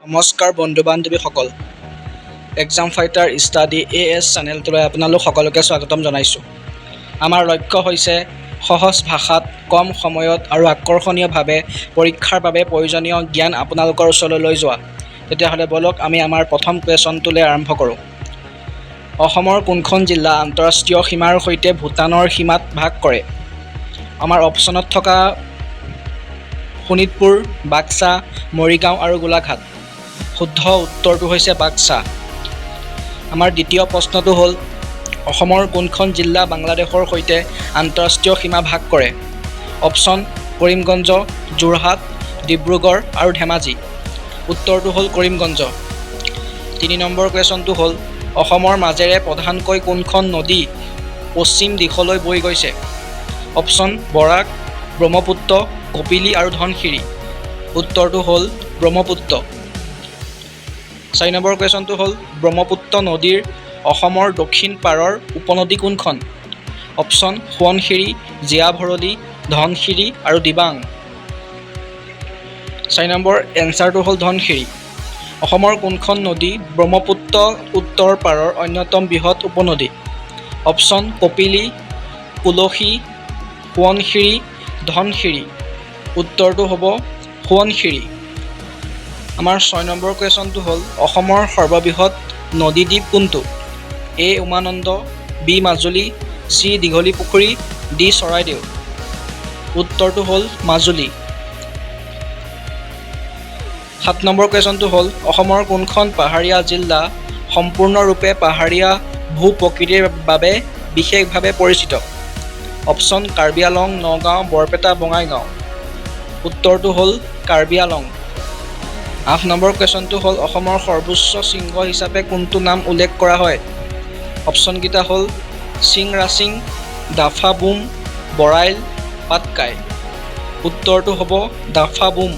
নমস্কাৰ বন্ধু বান্ধৱীসকল, exam fighter study AS চেনেলটোলৈ আপোনালোক সকলোকে স্বাগতম জনাইছোঁ। আমাৰ লক্ষ্য হৈছে সহজ ভাষাত কম সময়ত আৰু আকৰ্ষণীয়ভাৱে পৰীক্ষাৰ বাবে প্ৰয়োজনীয় জ্ঞান আপোনালোকৰ ওচৰলৈ লৈ যোৱা। তেতিয়াহ'লে বলক আমি আমাৰ প্ৰথম কুৱেশ্যনটোলৈ আৰম্ভ কৰোঁ। অসমৰ কোনখন জিলা আন্তঃৰাষ্ট্ৰীয় সীমাৰ সৈতে ভূটানৰ সীমাত ভাগ কৰে? আমাৰ অপশ্যনত থকা শোণিতপুৰ, বাক্সা, মৰিগাঁও আৰু গোলাঘাট। শুদ্ধ উত্তৰটো হৈছে বাক্সা। আমাৰ দ্বিতীয় প্ৰশ্নটো হ'ল, অসমৰ কোনখন জিলা বাংলাদেশৰ সৈতে আন্তঃৰাষ্ট্ৰীয় সীমা ভাগ কৰে? অপশ্যন কৰিমগঞ্জ, যোৰহাট, ডিব্ৰুগড় আৰু ধেমাজি। উত্তৰটো হ'ল কৰিমগঞ্জ। 3 নম্বৰ কুৱেশ্যনটো হ'ল, অসমৰ মাজেৰে প্ৰধানকৈ কোনখন নদী পশ্চিম দিশলৈ বৈ গৈছে? অপশ্যন বৰাক, ব্ৰহ্মপুত্ৰ, কপিলী আৰু ধনশিৰি। উত্তৰটো হ'ল ব্ৰহ্মপুত্ৰ। 4 নম্বৰ কুৱেশ্যনটো হ'ল, ব্ৰহ্মপুত্ৰ নদীৰ অসমৰ দক্ষিণ পাৰৰ উপনদী কোনখন? অপশ্যন সোৱণশিৰি, জীয়াভৰলী, ধনশিৰি আৰু দিবাং। 4 নম্বৰ এনচাৰটো হ'ল ধনশিৰি। অসমৰ কোনখন নদী ব্ৰহ্মপুত্ৰ উত্তৰ পাৰৰ অন্যতম বৃহৎ উপনদী? অপশ্যন কপিলী, কুলশী, সোৱণশিৰি, ধনশিৰি। উত্তৰটো হ'ব সোৱণশিৰি। আমাৰ 6 নম্বৰ কুৱেশ্যনটো হ'ল, অসমৰ সৰ্ববৃহৎ নদীদ্বীপ কোনটো? A Umananda, B Majuli, C দীঘলী পুখুৰী, D চৰাইদেউ। উত্তৰটো হ'ল মাজুলী। 7 নম্বৰ কুৱেশ্যনটো হ'ল, অসমৰ কোনখন পাহাৰীয়া জিলা সম্পূৰ্ণৰূপে পাহাৰীয়া ভূ-প্ৰকৃতিৰ বাবে বিশেষভাৱে পৰিচিত? অপশ্যন কাৰ্বি আংলং, নগাঁও, বৰপেটা, বঙাইগাঁও। উত্তৰটো হ'ল কাৰ্বি আংলং। 8 নম্বৰ কুৱেশ্যনটো হ'ল, অসমৰ সৰ্বোচ্চ শৃংগ হিচাপে কোনটো নাম উল্লেখ কৰা হয়? অপশ্যনকেইটা হ'ল চিংৰাচিং, ডাফাবুম, বৰাইল, পাটকাই। উত্তৰটো হ'ব ডাফাবুম।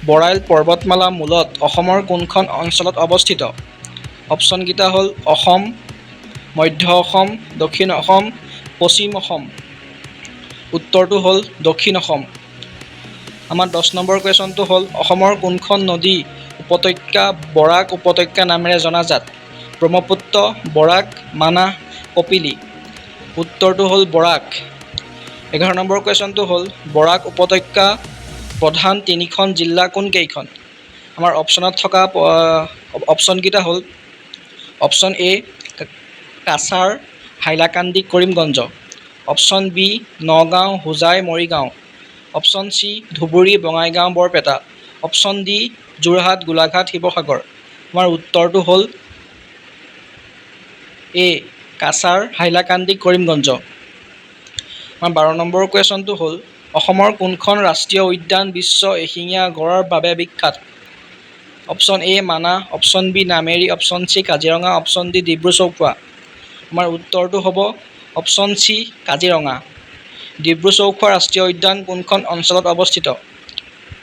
বৰাইল পৰ্বতমালা মূলত অসমৰ কোনখন অঞ্চলত অৱস্থিত? অপশ্যনকেইটা হ'ল অসম, মধ্য অসম, দক্ষিণ অসম, পশ্চিম অসম। উত্তৰটো হ'ল দক্ষিণ অসম। আমাৰ 10 নম্বৰ কুৱেশ্যনটো হ'ল, অসমৰ কোনখন নদী উপত্যকা বৰাক উপত্যকা নামেৰে জনাজাত? ব্ৰহ্মপুত্ৰ, বৰাক, মানাহ, কপিলী। উত্তৰটো হ'ল বৰাক। 11 নম্বৰ কুৱেশ্যনটো হ'ল, বৰাক উপত্যকা প্ৰধান 3খন জিলা কোনকেইখন? আমাৰ অপশ্যনত থকা অপশ্যনকেইটা হ'ল option A Cachar, Hailakandi, Karimganj. Option B Nagaon, Hojai, Morigaon. Option C Dhubri, Bongaigaon, Barpeta. Option D Jorhat, Golaghat, Sivasagar. আমাৰ উত্তৰটো হ'ল A কাছাৰ, হাইলাকান্দি, কৰিমগঞ্জ। আমাৰ 12 নম্বৰ কুৱেশ্যনটো হ'ল, অসমৰ কোনখন ৰাষ্ট্ৰীয় উদ্যান বিশ্ব এশিঙীয়া গঁড়ৰ বাবে বিখ্যাত? Option A Manas, option B Nameri, option C Kaziranga, option D ডিব্ৰু-চৌখোৱা। আমাৰ উত্তৰটো হ'ব অপশ্যন C কাজিৰঙা। ডিব্ৰু-চৌখোৱা ৰাষ্ট্ৰীয় উদ্যান কোনখন অঞ্চলত অৱস্থিত?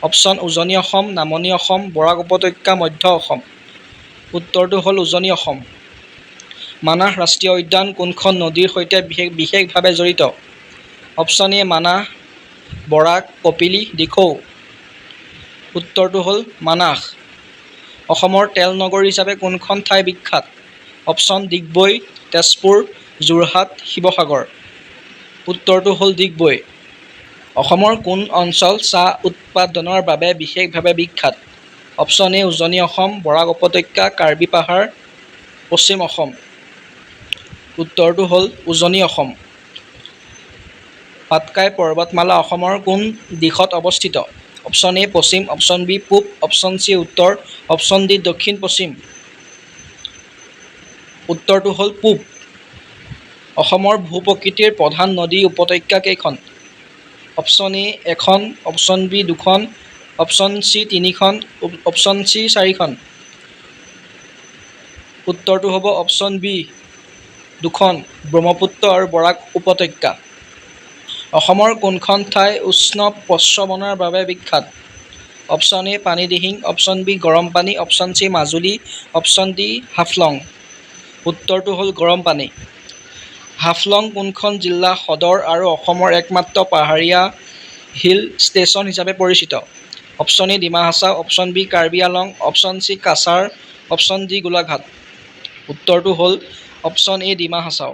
অপশ্যন উজনি অসম, নামনি অসম, বৰাক উপত্যকা, মধ্য অসম। উত্তৰটো হ'ল উজনি অসম। মানাহ ৰাষ্ট্ৰীয় উদ্যান কোনখন নদীৰ সৈতে বিশেষভাৱে জড়িত? অপশ্যন A মানাহ, বৰাক, কপিলী, দিখৌ। উত্তৰটো হ'ল মানাহ। অসমৰ তেল নগৰী হিচাপে কোনখন ঠাই বিখ্যাত? অপশ্যন ডিগবৈ, তেজপুৰ, যোৰহাট, শিৱসাগৰ। উত্তৰটো হ'ল ডিগবৈ। অসমৰ কোন অঞ্চল চাহ উৎপাদনৰ বাবে বিশেষভাৱে বিখ্যাত? অপশ্যন A উজনি অসম, বৰাক উপত্যকা, কাৰ্বি পাহাৰ, পশ্চিম অসম। উত্তৰটো হ'ল উজনি অসম। পাটকাই পৰ্বতমালা অসমৰ কোন দিশত অৱস্থিত? Option A Paschim, option B পূব, অপশ্যন C উত্তৰ, অপশ্যন D দক্ষিণ পশ্চিম। উত্তৰটো হ'ল পূব। অসমৰ ভূ-প্ৰকৃতিৰ প্ৰধান নদী উপত্যকা কেইখন? অপশ্যন A এখন, অপশ্যন B 2খন, অপশ্যন C 3খন, অপশ্যন C 4খন। উত্তৰটো হ'ব অপশ্যন B 2খন, ব্ৰহ্মপুত্ৰ আৰু বৰাক উপত্যকা। অসমৰ কোনখন ঠাই উষ্ণ প্ৰস্ৰৱণৰ বাবে বিখ্যাত? Option A Panidihing, option B গৰম পানী, option C Majuli, option D Haflong. উত্তৰটো হ'ল গৰম পানী। হাফলং কোনখন জিলা সদৰ আৰু অসমৰ একমাত্ৰ পাহাৰীয়া হিল ষ্টেচন হিচাপে পৰিচিত? Option A Dima Hasao, option B Karbi আলং, option C Cachar, option D Golaghat. উত্তৰটো হ'ল অপশ্যন এ ডিমা হাছাও।